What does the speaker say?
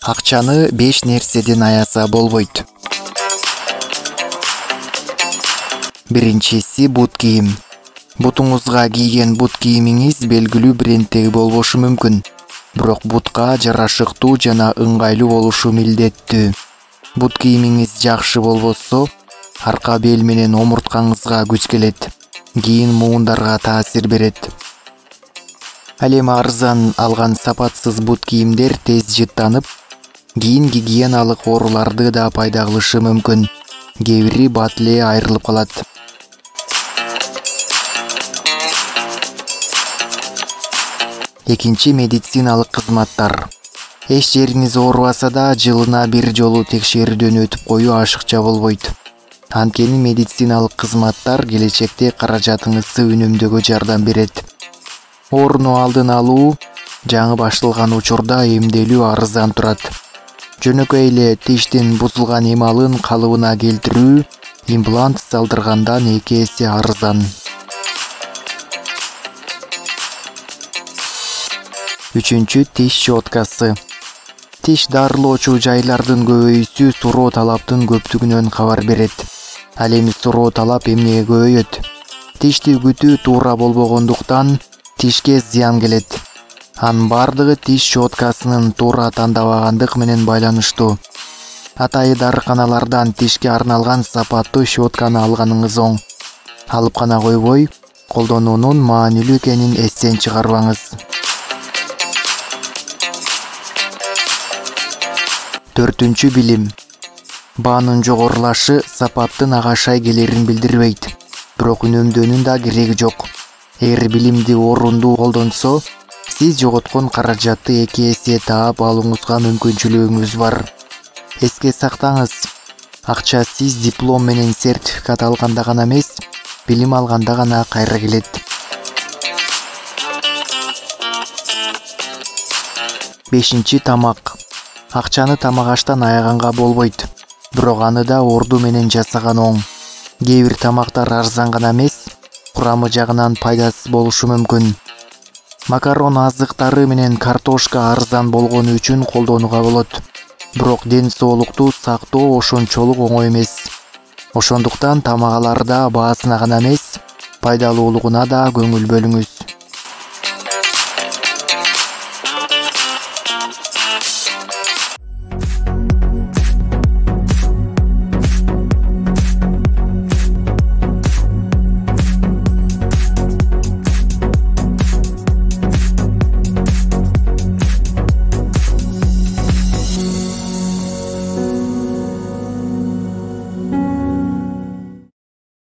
Акчаны 5 нерседен аяса болбойт. Биринчиси бут кийим. Бутуңузга кийген бут кийимиңиз белгилүү брендтеги болбошу мүмкүн. Бирок бутка жарашыктуу жана ыңгайлуу болушу милдеттүү. Бут кийимиңиз жакшы болбосо, арка бел менен омурткаңызга күч келет. Кийин муундарга таасир берет. Ал эми арзан алган сапатсыз бут кийимдер тез жыттанып, кийин гигиеналык ооруларды да пайда кылышы мүмкүн. Кээ бири бат эле айрылып калат. Экинчи медициналык кызматтар. Эч жериңиз оорубаса да жылына бир жолу текшерүүдөн өтүп коюу ашыкча болбойт. Анткени медициналык кызматтар келечекте каражатыңызды үнөмдөөгө жардам берет. Ооруну алдын алуу жаңы башталган учурда эмделүү арзан турат. Жөнөкөй эле тиштин бузулган эмалын калыбына келтирүү имплант салдыргандан 2 эсе арзан. Үчүнчү, тиш щеткасы. Тиш дарылоочу жайлардын көбөйүүсү суроо талаптын көптүгүнөн кабар берет. Ал эми суроо талап эмнеге көбөйөт? Тишти үгүтүү туура болбогондуктан тишке зыян келет. Анын бардыгы тиш щеткасынын туура тандабагандык менен байланыштуу. Атайы дарыканалардан тишке арналган сапаттуу щетканы алганыңыз оң. Алып гана койбой, колдонуунун маанилүү экенин эстен чыгарбаңыз. Төртүнчү, билим. Баанын жогорулашы сапаттын агашай келерин билдирбейт. Бирок үнөмдөөнүн да кереги жок. Эгер билимди орундуу колдонсо, сиз жоготкон каражатты 2 эсе таап алууңузга мүмкүнчүлүгүңүз бар. Эске сактаңыз, акча сиз диплом менен сертификат алганда гана эмес, билим алганда гана кайра келет. Бешинчи, тамак. Акчаны тамак аштан аяганга болбойт. Бирок аны да орду менен жасаган оң. Кээ бир тамактар арзан гана эмес, курамы жагынан пайдасыз болушу мүмкүн. Макарон азыктары менен картошка арзан болгону үчүн колдонууга болот. Бирок ден соолукту сактоо ошончолук оңой эмес. Ошондуктан тамак аларда баасына гана эмес, пайдалуулугуна да көңүл бөлүңүз.